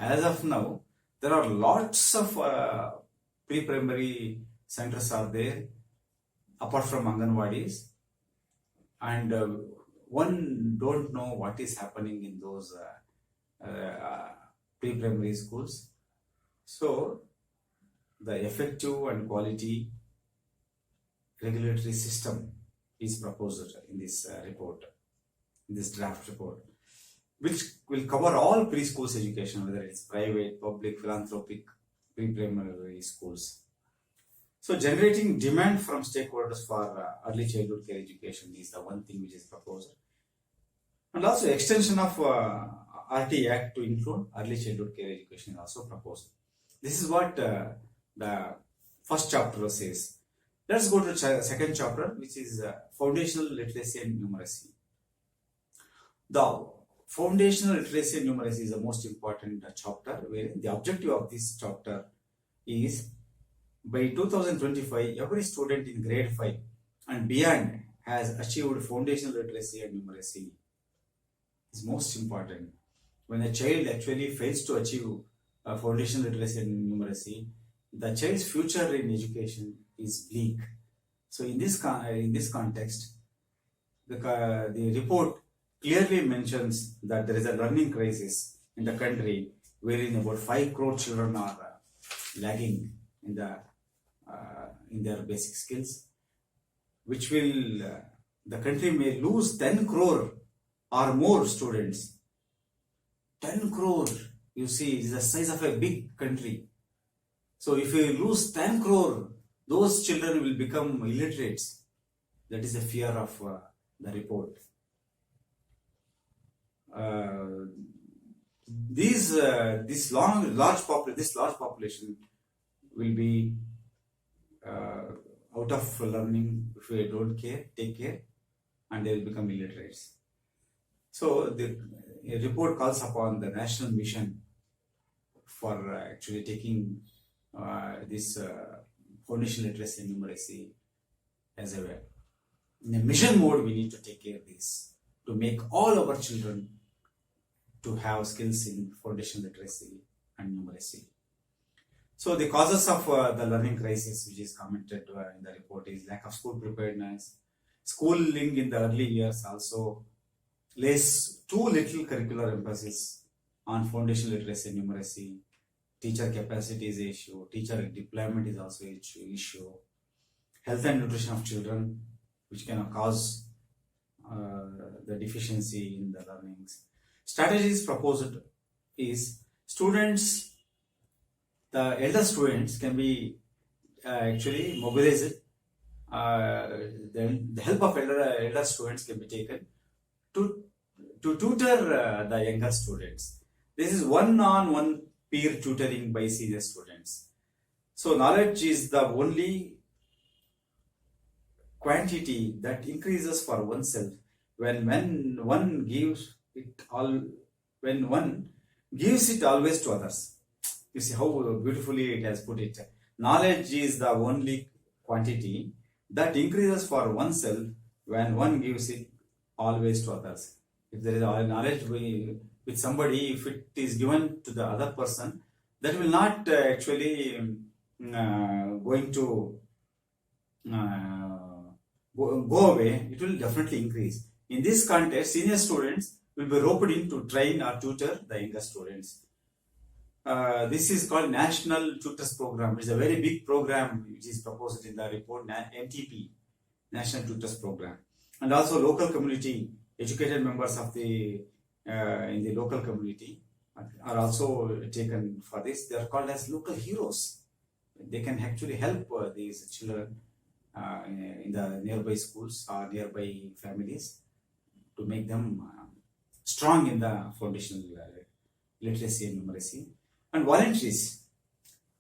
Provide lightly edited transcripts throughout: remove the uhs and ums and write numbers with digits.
As of now, there are lots of pre-primary centers are there apart from Anganwadis, and one don't know what is happening in those pre-primary schools. So the effective and quality regulatory system is proposed in this report, in this draft report, which will cover all preschools education, whether it's private, public, philanthropic, pre-primary schools. So generating demand from stakeholders for early childhood care education is the one thing which is proposed. And also extension of RT Act to include early childhood care education is also proposed. This is what the first chapter says. Let's go to the second chapter, which is foundational literacy and numeracy. The foundational literacy and numeracy is the most important chapter, where the objective of this chapter is by 2025, every student in grade 5 and beyond has achieved foundational literacy and numeracy. It's most important. When a child actually fails to achieve foundational literacy and numeracy, the child's future in education is bleak. So in this context, the report clearly mentions that there is a learning crisis in the country, wherein about 5 crore children are lagging in their basic skills, which will the country may lose 10 crore or more students. 10 crore, you see, is the size of a big country. So if you lose 10 crore, those children will become illiterates. That is the fear of the report. This large population will be out of learning if we don't take care, and they will become illiterates. So the report calls upon the national mission for actually taking this foundational literacy and numeracy as a way. In a mission mode, we need to take care of this to make all our children to have skills in foundational literacy and numeracy. So the causes of the learning crisis, which is commented in the report, is lack of school preparedness. Schooling in the early years also lays too little curricular emphasis on foundational literacy and numeracy. Teacher capacity is an issue. Teacher deployment is also an issue. Health and nutrition of children, which can cause the deficiency in the learnings. Strategies proposed is the elder students can be actually mobilized. The help of elder students can be taken to tutor the younger students. This is one-on-one peer tutoring by senior students. So knowledge is the only quantity that increases for oneself when one gives it always to others. You see how beautifully it has put it. Knowledge is the only quantity that increases for oneself when one gives it always to others. If there is knowledge with somebody, if it is given to the other person, that will not actually going to go away. It will definitely increase. In this context, senior students will be roped in to train or tutor the younger students. This is called National Tutors Program. It's a very big program which is proposed in the report, NTP, National Tutors Program. And also local community, educated members of the in the local community are also taken for this. They are called as local heroes. They can actually help these children in the nearby schools or nearby families to make them strong in the foundational literacy and numeracy. And voluntaries,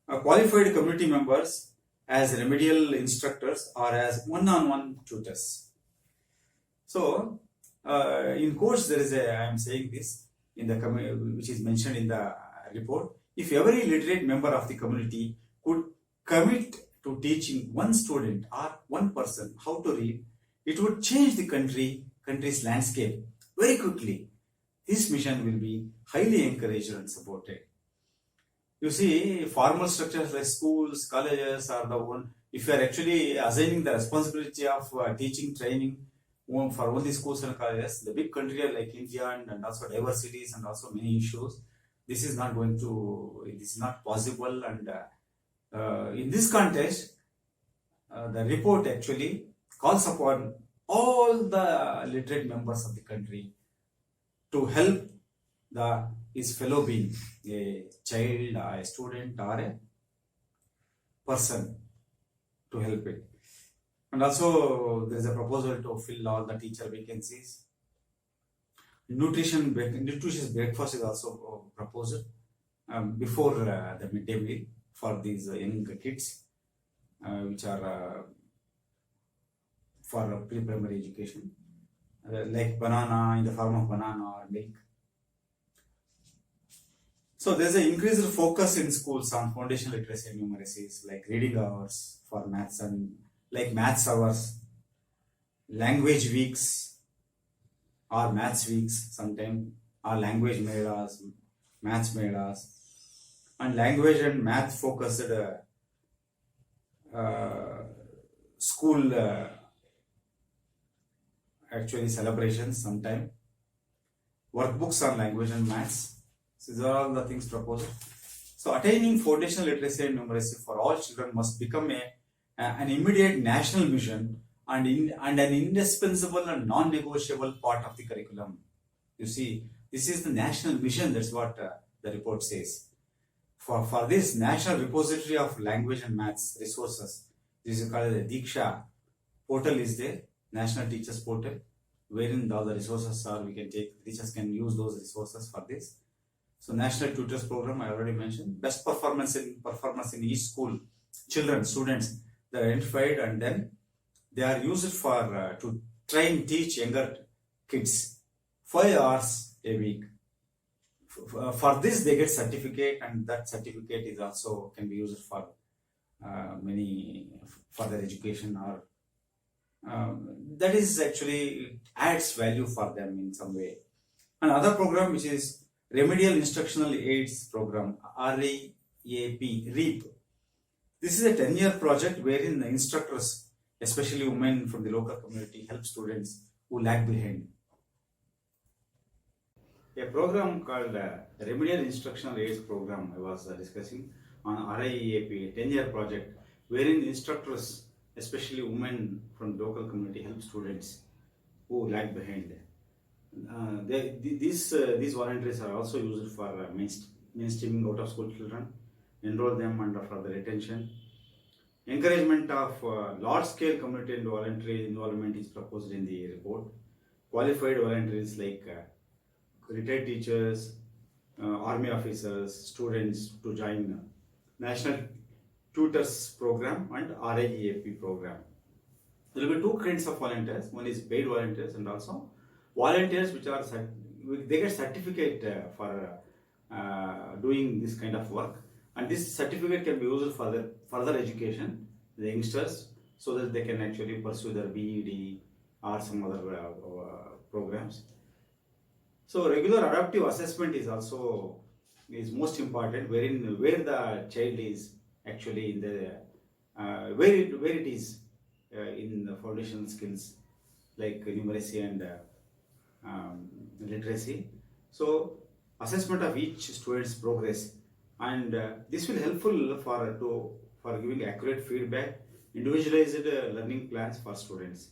qualified community members as remedial instructors or as one-on-one tutors. So, in course, I am saying this in the which is mentioned in the report. If every literate member of the community could commit to teaching one student or one person how to read, it would change the country's landscape very quickly. This mission will be highly encouraged and supported. You see, formal structures like schools, colleges are the one. If you are actually assigning the responsibility of teaching, training for all the schools and colleges, the big country like India and also diversities and also many issues, this is not going to, this is not possible. And in this context, the report actually calls upon all the literate members of the country to help his fellow being, a child, a student, or a person, to help it. And also, there is a proposal to fill all the teacher vacancies. Nutritious breakfast is also proposed before the midday meal for these young kids, which are for pre-primary education, like banana in the form of banana or milk. So there's an increased focus in schools on foundational literacy and numeracies, like reading hours for maths and like maths hours, language weeks or maths weeks sometimes, or language melas, maths melas, and language and math focused school actually celebrations sometime, workbooks on language and maths. So these are all the things proposed. So attaining foundational literacy and numeracy for all children must become an immediate national mission and an indispensable and non-negotiable part of the curriculum. You see, this is the national mission. That's what the report says. For this national repository of language and maths resources, this is called the Diksha portal is there, National Teachers Portal, wherein all the resources are, we can take, teachers can use those resources for this. So National Tutors Program, I already mentioned, best performance in each school, children, students, they are identified and then they are used for to train, teach younger kids 5 hours a week. For this, they get certificate, and that certificate is also can be used for many further education, or that is actually adds value for them in some way. Another program which is Remedial Instructional Aids Program, REAP. This is a 10-year project wherein the instructors, especially women from the local community, help students who lag behind. A program called Remedial Instructional Aids Program I was discussing on RIEAP, 10-year project, wherein instructors, especially women from the local community, help students who lag behind. These volunteers are also used for mainstreaming out of school children, enroll them under further retention. Encouragement of large scale community and voluntary involvement is proposed in the report. Qualified volunteers like retired teachers, army officers, students to join National Tutors Program and RIEAP program. There will be two kinds of volunteers. One is paid volunteers and also volunteers which are they get certificate for doing this kind of work, and this certificate can be used for the further education the youngsters, so that they can actually pursue their BEd or some other programs. So regular adaptive assessment is also most important, where the child is actually in the where it is in the foundational skills like numeracy and literacy. So assessment of each student's progress, and this will helpful for giving accurate feedback, individualized learning plans for students.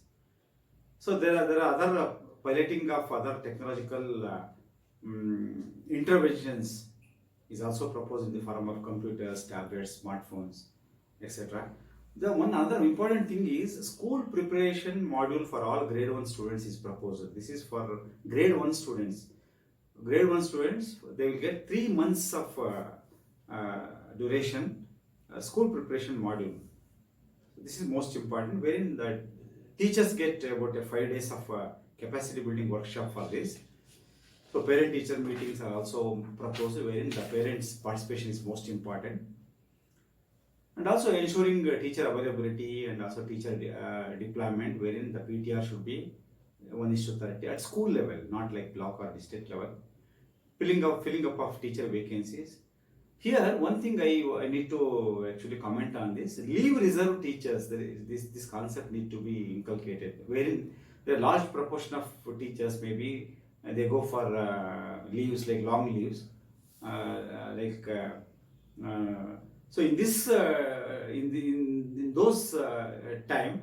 So there are other piloting of other technological interventions is also proposed in the form of computers, tablets, smartphones, etc. The one other important thing is school preparation module for all grade 1 students is proposed. This is for grade 1 students. Grade 1 students, they will get 3 months of duration school preparation module. This is most important, wherein the teachers get about 5 days of capacity building workshop for this. So parent teacher meetings are also proposed, wherein the parents' participation is most important. And also ensuring teacher availability and also teacher deployment, wherein the PTR should be 1:30 at school level, not like block or district level. Filling up of teacher vacancies. Here, one thing I need to actually comment on this: leave reserve teachers. This concept need to be inculcated. Wherein the large proportion of teachers maybe they go for leaves like long leaves, like so in this in those time,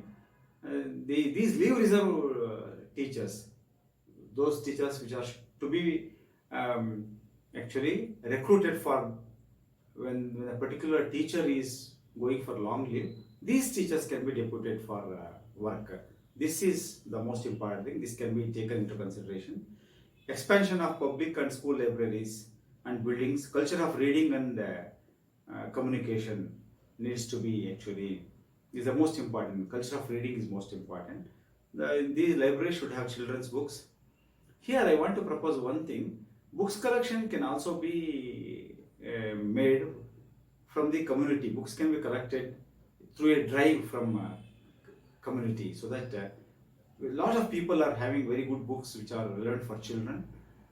these leave reserve teachers, those teachers which are to be um, actually recruited for when a particular teacher is going for long leave, these teachers can be deputed for work. This is the most important thing. This can be taken into consideration. Expansion of public and school libraries and buildings, culture of reading and communication needs to be actually is the most important. Culture of reading is most important. These libraries should have children's books. Here I want to propose one thing. Books collection can also be made from the community. Books can be collected through a drive from community, so that a lot of people are having very good books which are relevant for children,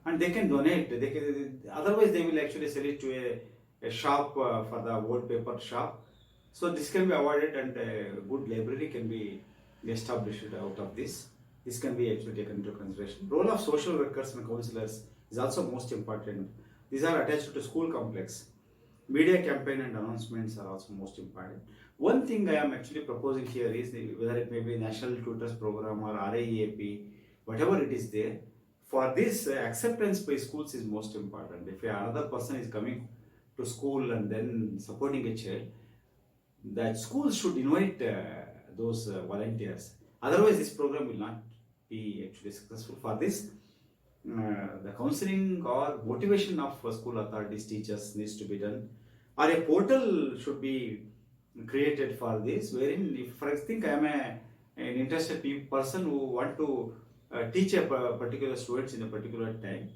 and they can donate. They can, otherwise they will actually sell it to a shop for the old paper shop. So this can be avoided, and a good library can be established out of this. This can be actually taken into consideration. Role of social workers and counselors is also most important. These are attached to school complex. Media campaign and announcements are also most important. One thing I am actually proposing here is whether it may be National Tutors Program or RIEAP, whatever it is there, for this acceptance by schools is most important. If another person is coming to school and then supporting a child, that schools should invite those volunteers. Otherwise, this program will not be actually successful. For this, the counseling or motivation of school authorities, teachers needs to be done, or a portal should be created for this. Wherein, if I think I am an interested person who want to teach a particular students in a particular time,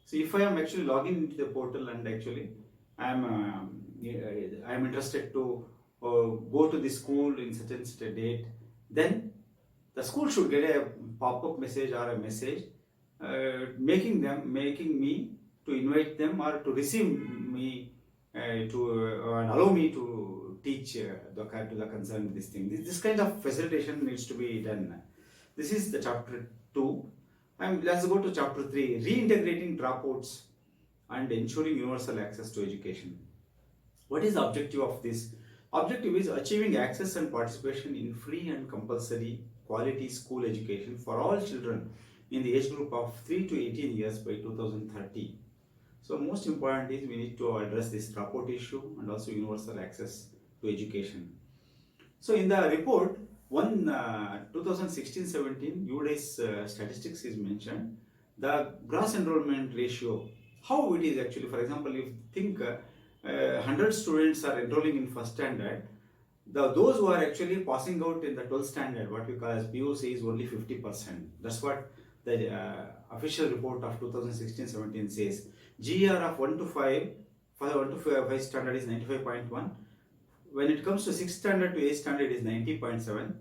so if I am actually logging into the portal and actually I am interested to go to the school in such and such a date, then the school should get a pop-up message or a message making me to invite them or to receive me and allow me to teach to the concerned this thing. This kind of facilitation needs to be done. This is the chapter 2. And let's go to chapter 3, reintegrating dropouts and ensuring universal access to education. What is the objective of this? Objective is achieving access and participation in free and compulsory quality school education for all children in the age group of 3 to 18 years by 2030. So most important is we need to address this dropout issue and also universal access to education. So in the report, 2016-17 UDAI's statistics is mentioned. The gross enrollment ratio, how it is actually, for example, if you think 100 students are enrolling in first standard, those who are actually passing out in the 12th standard, what we call as POC, is only 50%. That's what the official report of 2016-17 says. GR of 1 to 5, for 1 to 5 standard is 95.1. When it comes to 6th standard to 8th standard is 90.7.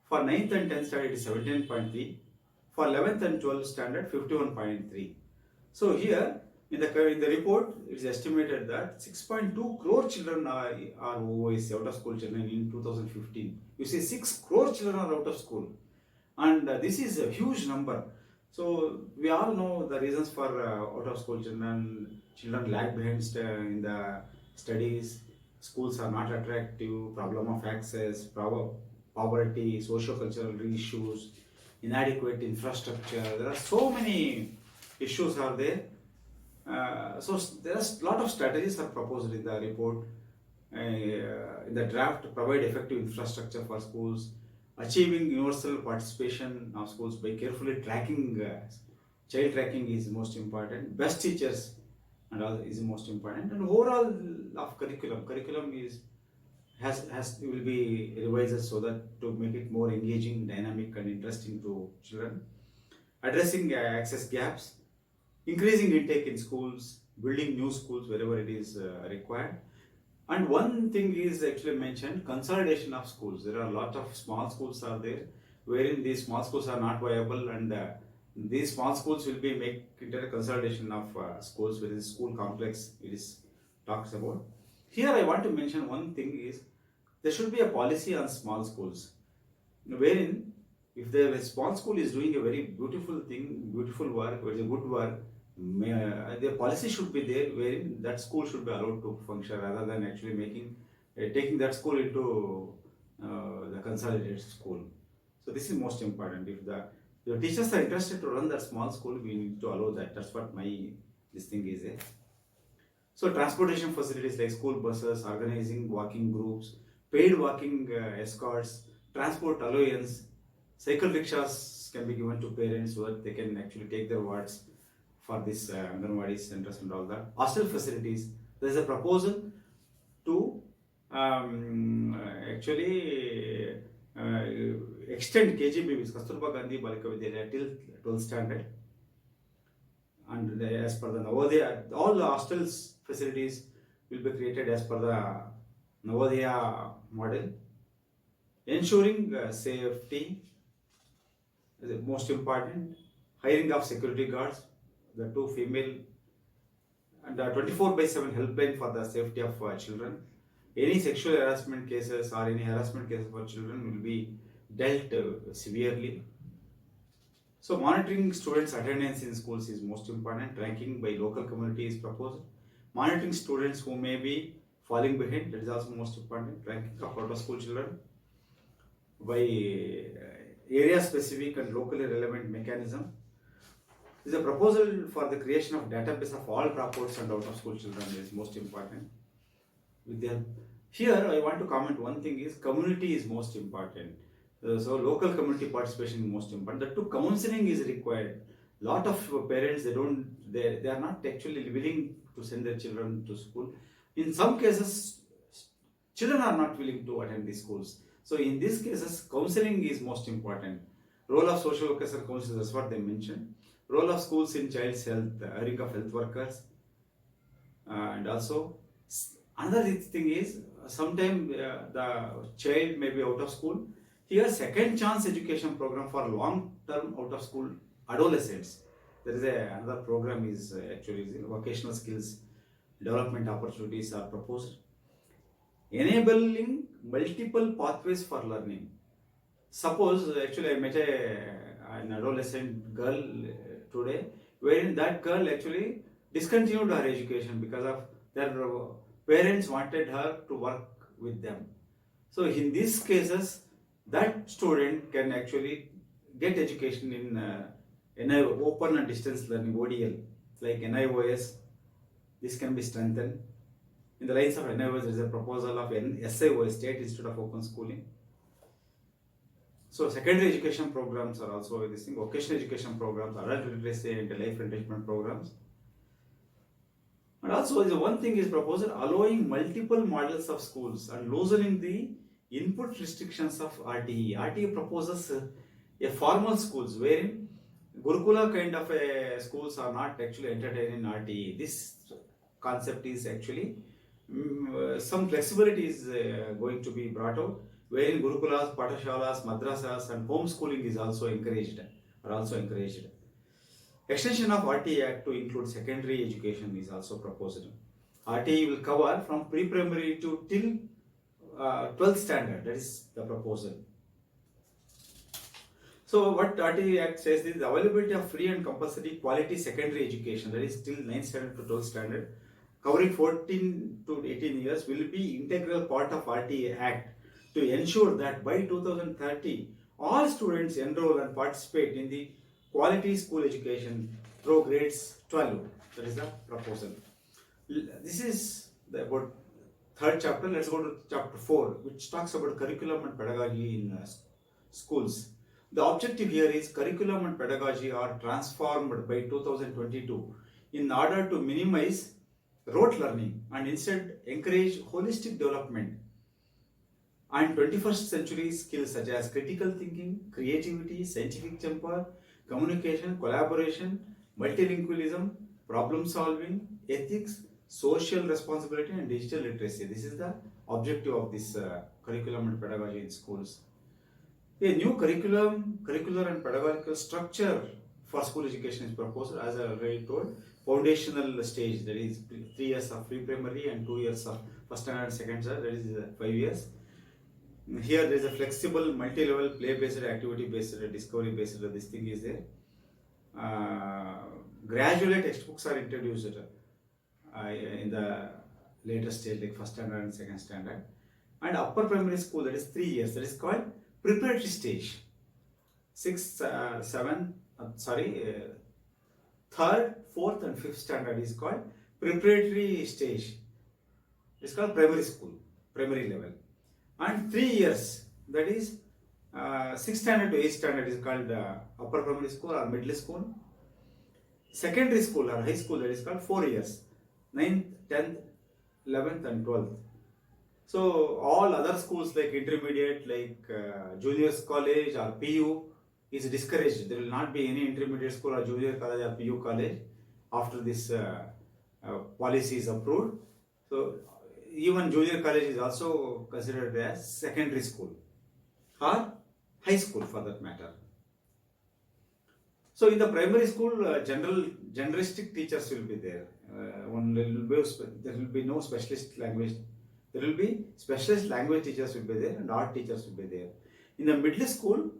For 9th and 10th standard is 17.3. For 11th and 12th standard 51.3. So here in the report it is estimated that 6.2 crore children are OIC, out of school children, in 2015. You see, 6 crore children are out of school, and this is a huge number. So we all know the reasons for out of school children. Children lag behind in the studies. Schools are not attractive. Problem of access, poverty, socio-cultural issues, inadequate infrastructure. There are so many issues are there. So there are a lot of strategies are proposed in the report, in the draft, to provide effective infrastructure for schools, achieving universal participation of schools by carefully tracking, child tracking is most important, best teachers and all is most important, and overall of curriculum is will be revised so that to make it more engaging, dynamic and interesting to children, addressing access gaps, increasing intake in schools, building new schools wherever it is required. And one thing is actually mentioned, consolidation of schools. There are a lot of small schools are there, wherein these small schools are not viable, and these small schools will be make into a consolidation of schools within school complex. It is talks about. Here I want to mention one thing is there should be a policy on small schools, wherein if the small school is doing a very beautiful thing, beautiful work, very good work, the policy should be there wherein that school should be allowed to function rather than actually taking that school into the consolidated school. So this is most important. If the teachers are interested to run that small school, we need to allow that. That's what my this thing is. So transportation facilities like school buses, organizing walking groups, paid walking escorts, transport allowance, cycle rickshaws can be given to parents so that they can actually take their wards for this Anganwadi centers and all that. Hostel facilities. There is a proposal to actually extend KGB, Kasturba Gandhi Balika Vidyalaya till 12th standard. And as per the Navodaya, all the hostels facilities will be created as per the Navodaya model. Ensuring safety is the most important. Hiring of security guards, the two female, and 24/7 helpline for the safety of children. Any sexual harassment cases or any harassment cases for children will be dealt severely. So monitoring students' attendance in schools is most important. Ranking by local community is proposed. Monitoring students who may be falling behind, that is also most important. Ranking of out of school children by area specific and locally relevant mechanism. There is a proposal for the creation of database of all dropouts and out of school children is most important. Here I want to comment one thing is community is most important. So local community participation is most important. The two counseling is required. Lot of parents they are not actually willing to send their children to school. In some cases, children are not willing to attend these schools. So in these cases, counseling is most important. Role of social workers and counselors, that's what they mentioned. Role of schools in child's health, hiring of health workers, and also another thing is sometimes the child may be out of school. Here, second chance education program for long-term out-of-school adolescents. There is another program is actually vocational skills development opportunities are proposed. Enabling multiple pathways for learning. Suppose actually I met an adolescent girl today, wherein that girl actually discontinued her education because of their parents wanted her to work with them. So in these cases, that student can actually get education in open and distance learning ODL, like NIOS. This can be strengthened. In the lines of NIOS, there is a proposal of SIOS, State Institute of Open Schooling. So secondary education programs are also this thing. Vocational education programs, adult literacy and life enrichment programs. And also, the one thing is proposed allowing multiple models of schools and loosening the input restrictions of RTE. RTE proposes a formal schools wherein Gurukula kind of schools are not actually entertained in RTE. This concept is actually some flexibility is going to be brought out, wherein Gurukulas, Patashalas, Madrasas and homeschooling is also encouraged. Extension of RTE Act to include secondary education is also proposed. RTE will cover from pre-primary to till 12th standard. That is the proposal. So what RTE Act says is the availability of free and compulsory quality secondary education, that is till 9th standard to 12th standard, covering 14 to 18 years, will be integral part of RTE Act to ensure that by 2030 all students enroll and participate in the quality school education through grades 12. That is the proposal. This is about third chapter. Let's go to chapter 4, which talks about curriculum and pedagogy in schools. The objective here is curriculum and pedagogy are transformed by 2022 in order to minimize rote learning and instead encourage holistic development and 21st century skills such as critical thinking, creativity, scientific temper, communication, collaboration, multilingualism, problem solving, ethics, social responsibility and digital literacy. This is the objective of this curriculum and pedagogy in schools. A new curricular and pedagogical structure for school education is proposed, as I already told. foundational stage, that is 3 years of pre-primary and 2 years of first standard and second standard, that is 5 years. Here there is a flexible multi-level play-based, activity-based, discovery-based, this thing is there. Gradually textbooks are introduced in the later stage, like first standard and second standard. And upper primary school, that is 3 years, that is called preparatory stage. 6th, 7th, third, fourth and fifth standard is called preparatory stage. It's called primary school, primary level. And 3 years, that is 6th standard to 8th standard is called upper primary school or middle school. Secondary school or high school, that is called 4 years, 9th, 10th, 11th and 12th. So all other schools like intermediate, like juniors college or PU is discouraged. There will not be any intermediate school or junior college or PU college after this policy is approved. So even junior college is also considered as secondary school or high school for that matter. So in the primary school, generalistic teachers will be there. There will be no specialist language. There will be specialist language teachers will be there and art teachers will be there. In the middle school,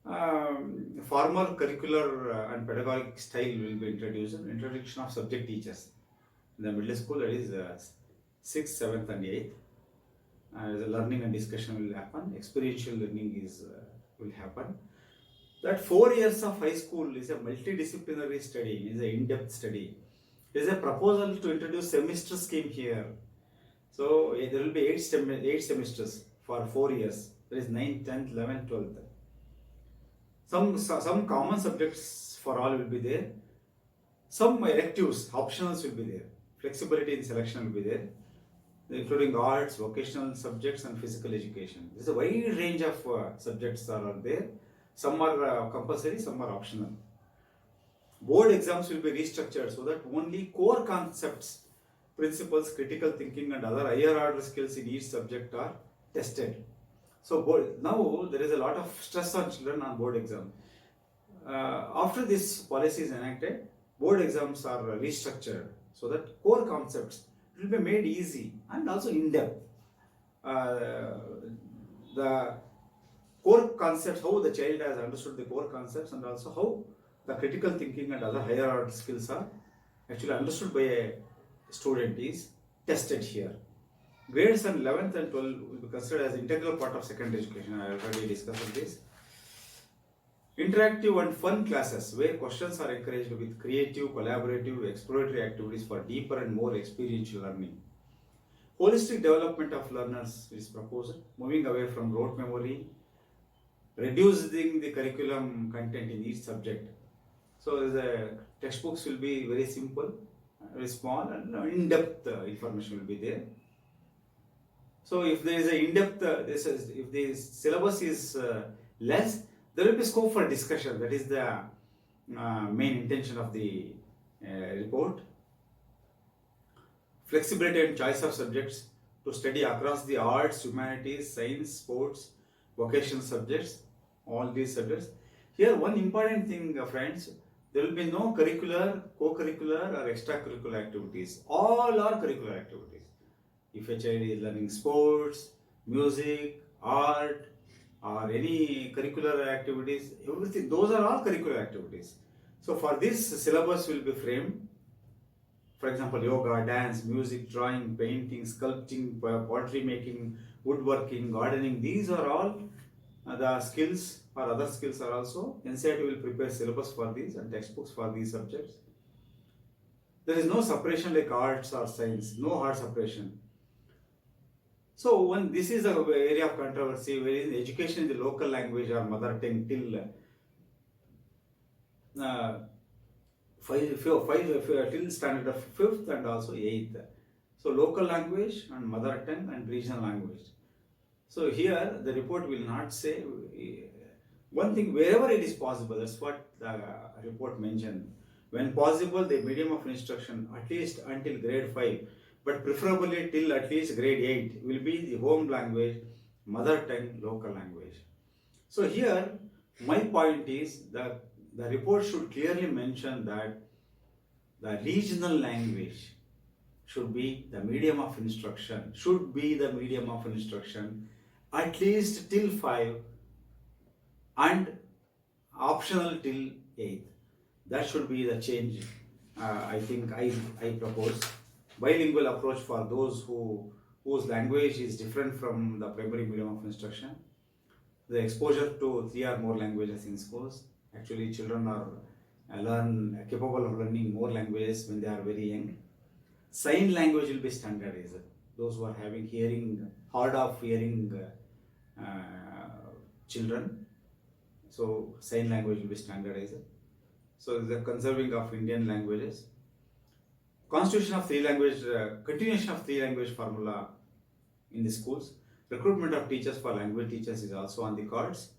formal curricular and pedagogic style will be introduced. Introduction of subject teachers. In the middle school, that is 6th, 7th and 8th. The learning and discussion will happen. Experiential learning will happen. That 4 years of high school is a multidisciplinary study, is an in-depth study. There is a proposal to introduce semester scheme here. So there will be 8 semesters for 4 years. There is 9th, 10th, 11th, 12th. Some common subjects for all will be there. Some electives, optionals will be there. Flexibility in selection will be there, including arts, vocational subjects and physical education. There is a wide range of subjects are there. Some are compulsory, some are optional. Board exams will be restructured so that only core concepts, principles, critical thinking and other higher order skills in each subject are tested. So now there is a lot of stress on children on board exam. After this policy is enacted, board exams are restructured so that core concepts will be made easy and also in-depth. The core concepts, how the child has understood the core concepts and also how the critical thinking and other higher order skills are actually understood by a student is tested here. Grades on 11th and 12th will be considered as integral part of secondary education. I already discussed this. Interactive and fun classes where questions are encouraged with creative, collaborative, exploratory activities for deeper and more experiential learning. Holistic development of learners is proposed, moving away from rote memory, reducing the curriculum content in each subject. So the textbooks will be very simple, very small, and in-depth information will be there. So if there is an in-depth, if the syllabus is less, there will be scope for discussion. That is the main intention of the report. Flexibility and choice of subjects to study across the arts, humanities, science, sports, vocational subjects, all these subjects. Here one important thing, friends, there will be no curricular, co-curricular or extracurricular activities. All are curricular activities. If a child is learning sports, music, art or any curricular activities, everything, those are all curricular activities. So for this, syllabus will be framed. For example, yoga, dance, music, drawing, painting, sculpting, pottery making, woodworking, gardening, these are all the skills or other skills are also. NCERT will prepare syllabus for these and textbooks for these subjects. There is no separation like arts or science, no hard separation. So when this is an area of controversy, wherein education in the local language or mother tongue till till standard of 5th and also 8th. So local language and mother tongue and regional language. So here the report will not say one thing, wherever it is possible, that's what the report mentioned. When possible, the medium of instruction at least until grade 5, but preferably till at least grade 8 will be the home language, mother tongue, local language. So here my point is that the report should clearly mention that the regional language should be the medium of instruction, should be the medium of instruction at least till 5 and optional till 8th. That should be the change. I think I propose bilingual approach for those whose language is different from the primary medium of instruction. The exposure to 3 or more languages in schools. Actually, children are capable of learning more languages when they are very young. Sign language will be standardized. Those who are having hearing, hard of hearing children, so sign language will be standardized. So the conserving of Indian languages. Constitution of 3 language, continuation of 3 language formula in the schools. Recruitment of teachers for language teachers is also on the cards.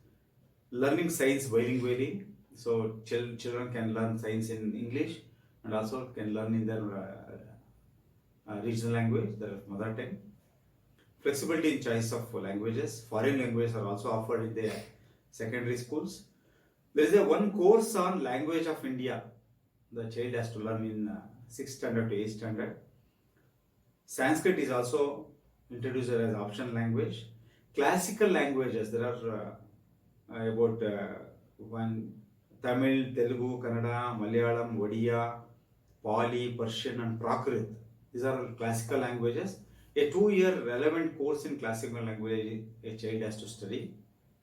Learning science bilingually, so children can learn science in English and also can learn in their regional language, their mother tongue. Flexibility in choice of languages. Foreign languages are also offered in the secondary schools. There is a one course on language of India. The child has to learn in 6th standard to 8th standard. Sanskrit is also introduced as optional language. Classical languages, there are about one Tamil, Telugu, Kannada, Malayalam, Odia, Pali, Persian and Prakrit. These are classical languages. A 2-year relevant course in classical language a child has to study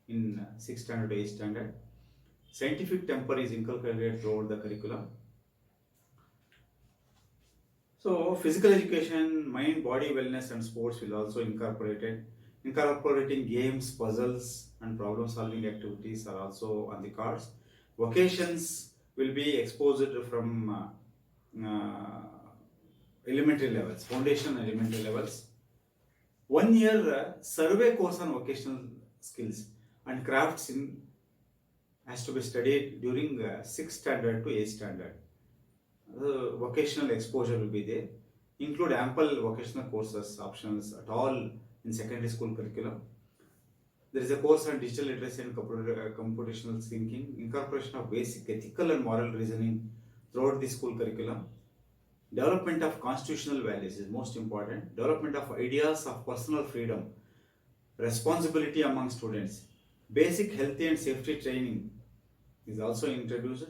in 6th standard to 8th standard. Scientific temper is inculcated throughout the curriculum. So physical education, mind, body wellness and sports will also incorporated. Incorporating games, puzzles and problem solving activities are also on the cards. Vocations will be exposed from elementary levels, foundation and elementary levels. 1 year survey course on vocational skills and crafts has to be studied during 6th standard to 8th standard. Vocational exposure will be there. Include ample vocational courses, options at all in secondary school curriculum. There is a course on digital literacy and computational thinking, incorporation of basic ethical and moral reasoning throughout the school curriculum. Development of constitutional values is most important. Development of ideas of personal freedom, responsibility among students. Basic healthy and safety training is also introduced.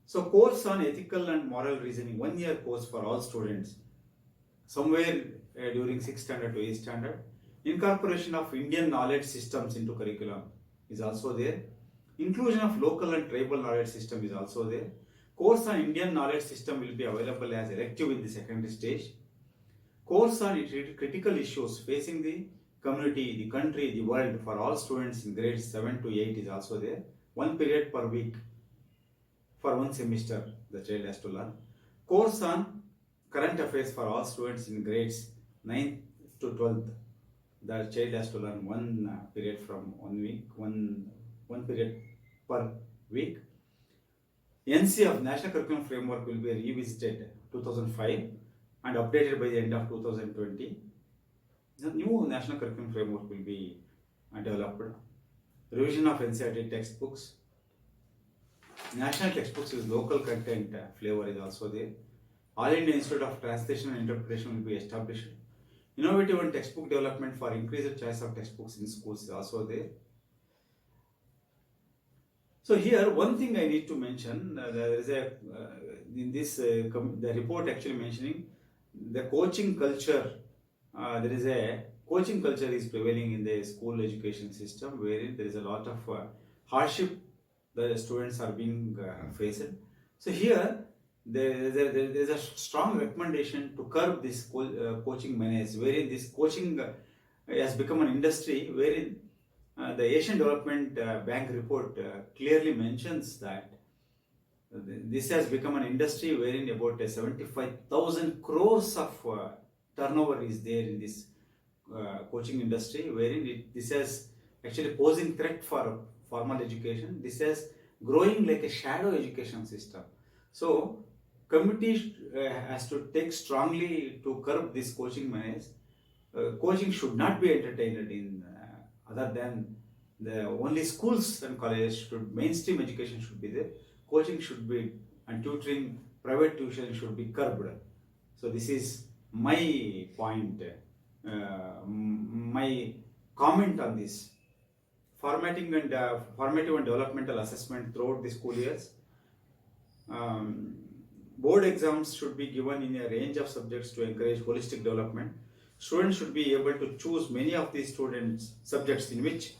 So course on ethical and moral reasoning, 1 year course for all students, somewhere during 6th standard to 8th standard. Incorporation of Indian knowledge systems into curriculum is also there. Inclusion of local and tribal knowledge system is also there. Course on Indian knowledge system will be available as elective in the secondary stage. Course on critical issues facing the community, the country, the world for all students in grades 7 to 8 is also there. 1 period per week for 1 semester the child has to learn. Course on current affairs for all students in grades 9th to 12th. The child has to learn 1 period from 1 week, one period per week. NCF, National Curriculum Framework, will be revisited 2005 and updated by the end of 2020. The new National Curriculum Framework will be developed. Revision of NCERT textbooks. National textbooks with local content flavor is also there. All India Institute of Translation and Interpretation will be established. Innovative and textbook development for increased choice of textbooks in schools is also there. So here one thing I need to mention, there is a in this the report actually mentioning the coaching culture. There is a coaching culture is prevailing in the school education system, wherein there is a lot of hardship the students are being faced. So here there is a strong recommendation to curb this coaching menace, wherein this coaching has become an industry, wherein the Asian Development Bank report clearly mentions that this has become an industry wherein about 75,000 crores of turnover is there in this coaching industry, wherein this has actually posing threat for formal education. This is growing like a shadow education system. So committee has to take strongly to curb this coaching menace. Coaching should not be entertained in other than the only schools and colleges. Should mainstream education should be there. Coaching should be and tutoring, private tuition should be curbed. So this is my point, my comment on this. Formative and developmental assessment throughout the school years. Um, Board exams should be given in a range of subjects to encourage holistic development. Students should be able to choose many of these students subjects in which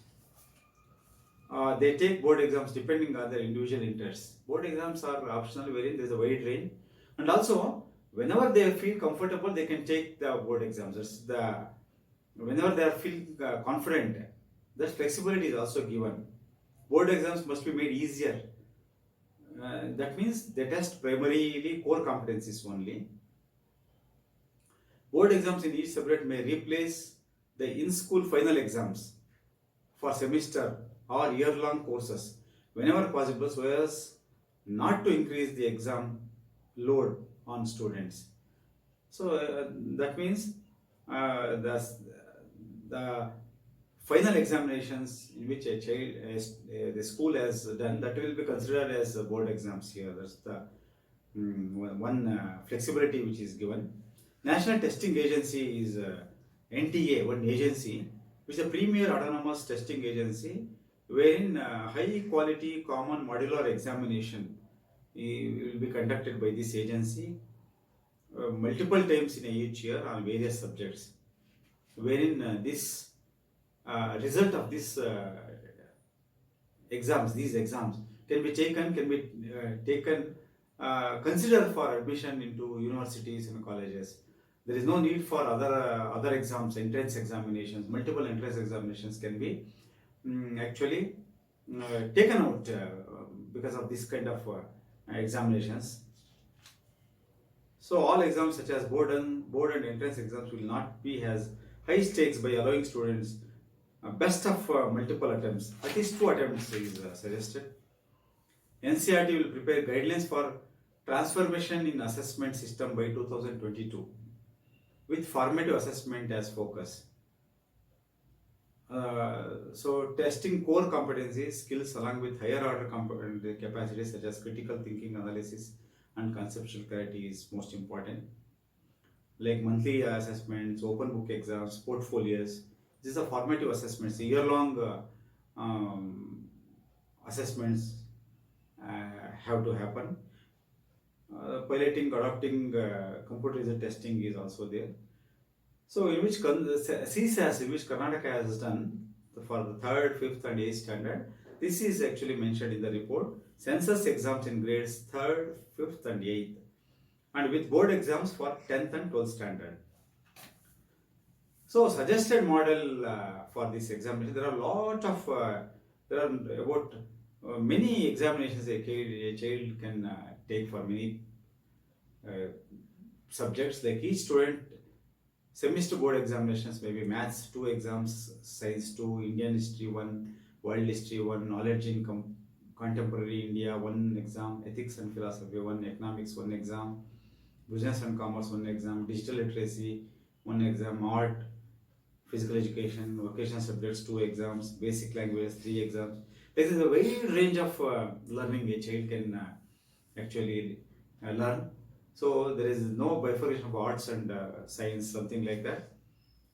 they take board exams depending on their individual interests. Board exams are optional, wherein there is a wide range, and also whenever they feel comfortable, they can take the board exams. Whenever they are feeling confident, that flexibility is also given. Board exams must be made easier. That means they test primarily core competencies only. Board exams in each subject may replace the in-school final exams for semester or year-long courses whenever possible, so as not to increase the exam load on students. So that means the final examinations in which a child, the school has done, that will be considered as board exams here. That's the one flexibility which is given. National Testing Agency is NTA, one agency, which is a premier autonomous testing agency, wherein high quality common modular examination will be conducted by this agency multiple times in each year on various subjects, wherein this result of this these exams can be taken considered for admission into universities and colleges. There is no need for other exams, entrance examinations. Multiple entrance examinations can be actually taken out because of this kind of examinations. So all exams such as board and entrance exams will not be as high stakes by allowing students best of multiple attempts. At least 2 attempts is suggested. NCERT will prepare guidelines for transformation in assessment system by 2022 with formative assessment as focus. So testing core competencies, skills along with higher order capacities such as critical thinking, analysis and conceptual clarity is most important. Like monthly assessments, open book exams, portfolios. These are formative assessments, year-long assessments have to happen. Piloting, adopting computer-aided testing is also there. So in which CSAS, in which Karnataka has done for the 3rd, 5th and 8th standard, this is actually mentioned in the report. Census exams in grades 3rd, 5th and 8th, and with board exams for 10th and 12th standard. So suggested model for this examination, there are a lot of, there are about many examinations a child can take for many subjects. Like each student, semester board examinations may be maths 2 exams, science 2, Indian history 1, world history 1, knowledge in contemporary India 1 exam, ethics and philosophy 1, economics 1 exam, business and commerce 1 exam, digital literacy 1 exam, art, physical education, vocational subjects 2 exams, basic languages 3 exams. There is a wide range of learning a child can actually learn. So there is no bifurcation of arts and science, something like that.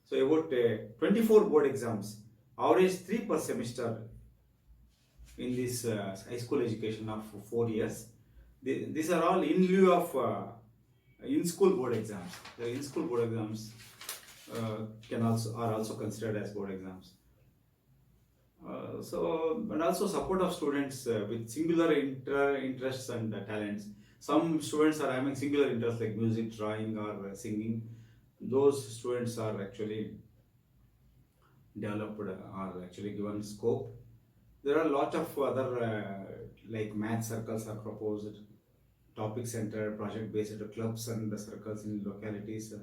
So about 24 board exams, average 3 per semester in this high school education of 4 years. These are all in lieu of in-school board exams. The in-school board exams are also considered as board exams. And also support of students with singular interests and talents. Some students are having singular interests like music, drawing or singing. Those students are actually developed or actually given scope. There are a lot of other like math circles are proposed, topic center, project based clubs and the circles in localities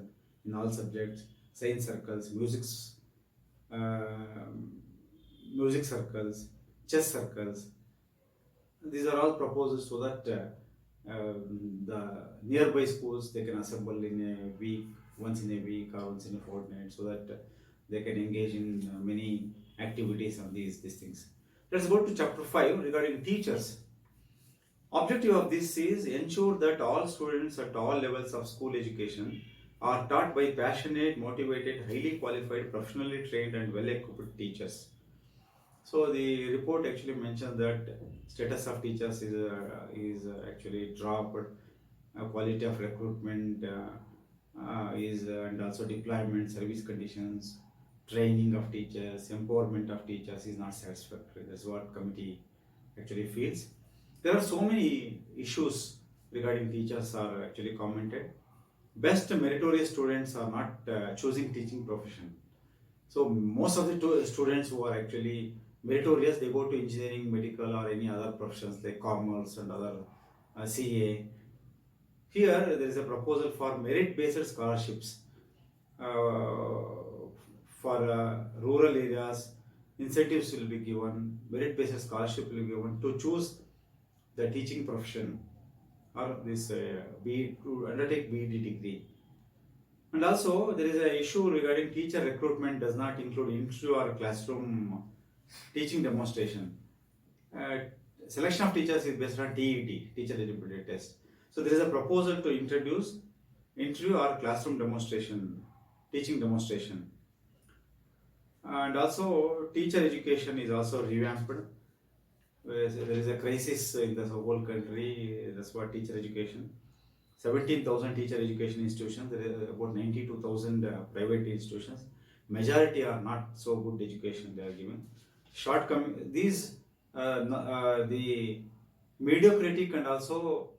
in all subjects, science circles, music circles, chess circles. These are all proposed so that the nearby schools they can assemble in a week, once in a week or once in a fortnight, so that they can engage in many activities on these things. Let's go to chapter 5 regarding teachers. Objective of this is ensure that all students at all levels of school education are taught by passionate, motivated, highly qualified, professionally trained and well-equipped teachers. So the report actually mentions that status of teachers is actually dropped, quality of recruitment is and also deployment, service conditions, training of teachers, empowerment of teachers is not satisfactory. That's what committee actually feels. There are so many issues regarding teachers are actually commented. Best meritorious students are not choosing teaching profession. So most of the students who are actually meritorious, they go to engineering, medical, or any other professions like commerce and other CA. Here there is a proposal for merit-based scholarships for rural areas. Incentives will be given, merit-based scholarship will be given to choose the teaching profession or this to undertake BEd degree. And also there is an issue regarding teacher recruitment does not include interview or classroom teaching demonstration. Uh, Selection of teachers is based on TET, teacher eligibility test. So there is a proposal to introduce interview or classroom demonstration, teaching demonstration. And also teacher education is also revamped. There is a crisis in the whole country. That's what teacher education. 17,000 teacher education institutions. There are about 92,000 private institutions. Majority are not so good education they are given. These the mediocrity and also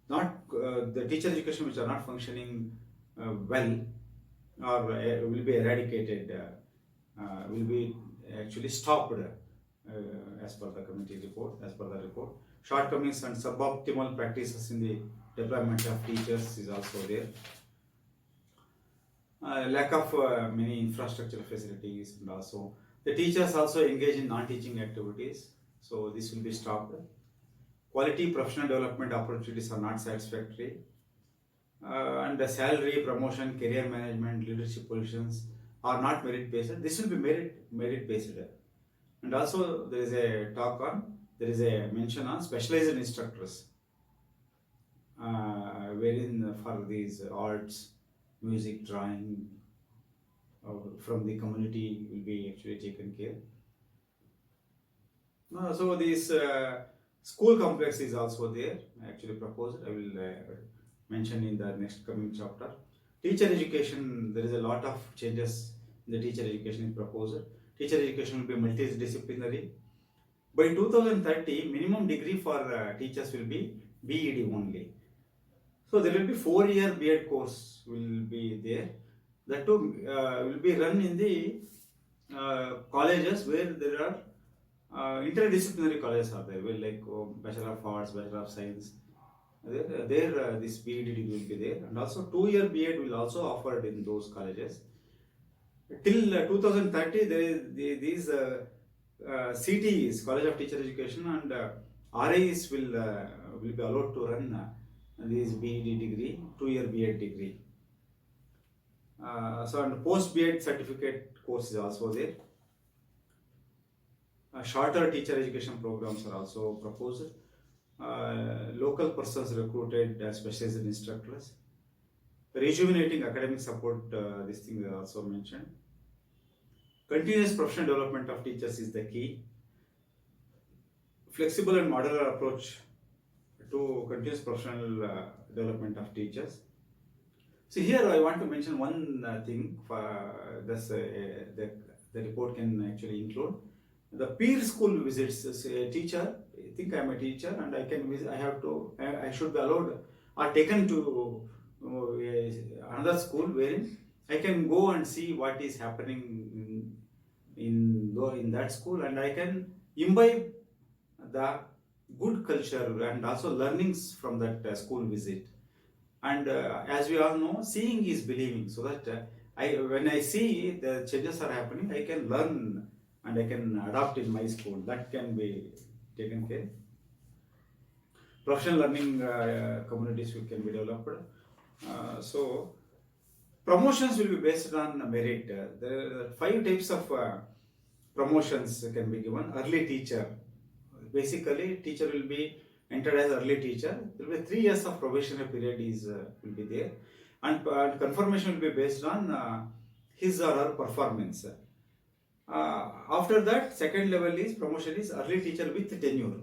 not the teacher education which are not functioning well or will be eradicated, will be actually stopped as per the committee report, as per the report. Shortcomings and suboptimal practices in the deployment of teachers is also there. Lack of many infrastructure facilities, and also the teachers also engage in non-teaching activities, so this will be stopped. Quality professional development opportunities are not satisfactory, and the salary, promotion, career management, leadership positions are not merit based. This will be merit based. And also there is a mention on specialized instructors, wherein for these arts, music, drawing from the community will be actually taken care. So this school complex is also there, actually proposed. I will mention in the next coming chapter. Teacher education, there is a lot of changes in the teacher education is proposed. Teacher education will be multidisciplinary. By 2030, minimum degree for teachers will be BEd only. So there will be 4-year B.Ed course will be there. That too will be run in the colleges where there are interdisciplinary colleges are there, where like Bachelor of Arts, Bachelor of Science. There this BEd degree will be there, and also 2-year B.Ed will also offered in those colleges. Till 2030, there is these CTEs, College of Teacher Education, and RIs will be allowed to run this BEd degree, 2-year B.Ed degree. So and post B.Ed certificate course is also there. Shorter teacher education programs are also proposed. Local persons recruited as specialized instructors. Rejuvenating academic support, this thing is also mentioned. Continuous professional development of teachers is the key. Flexible and modular approach to continuous professional development of teachers. So here I want to mention one thing for this, the report can actually include the peer school visits. As a teacher, I think I am a teacher and I can visit, I should be allowed or taken to another school wherein I can go and see what is happening in that school, and I can imbibe the good culture and also learnings from that school visit. And as we all know, seeing is believing, so that when I see the changes are happening, I can learn and I can adopt in my school. That can be taken care. Professional learning communities can be developed. So promotions will be based on merit. There are 5 types of promotions can be given. Early teacher, basically teacher will be entered as early teacher. There will be 3 years of probationary period is will be there, and confirmation will be based on his or her performance. After that, second level is promotion is early teacher with tenure,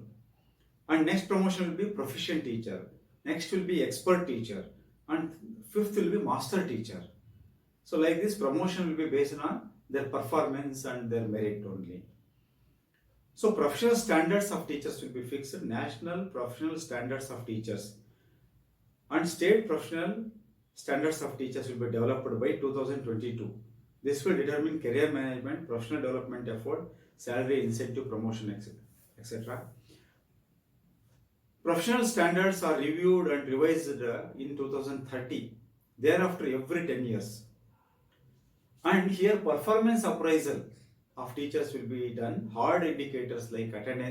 and next promotion will be proficient teacher. Next will be expert teacher, and fifth will be master teacher. So like this, promotion will be based on their performance and their merit only. So professional standards of teachers will be fixed. National professional standards of teachers and state professional standards of teachers will be developed by 2022. This will determine career management, professional development effort, salary, incentive, promotion, etc. Professional standards are reviewed and revised in 2030. Thereafter, every 10 years. And here, performance appraisal of teachers will be done. Hard indicators like attendance,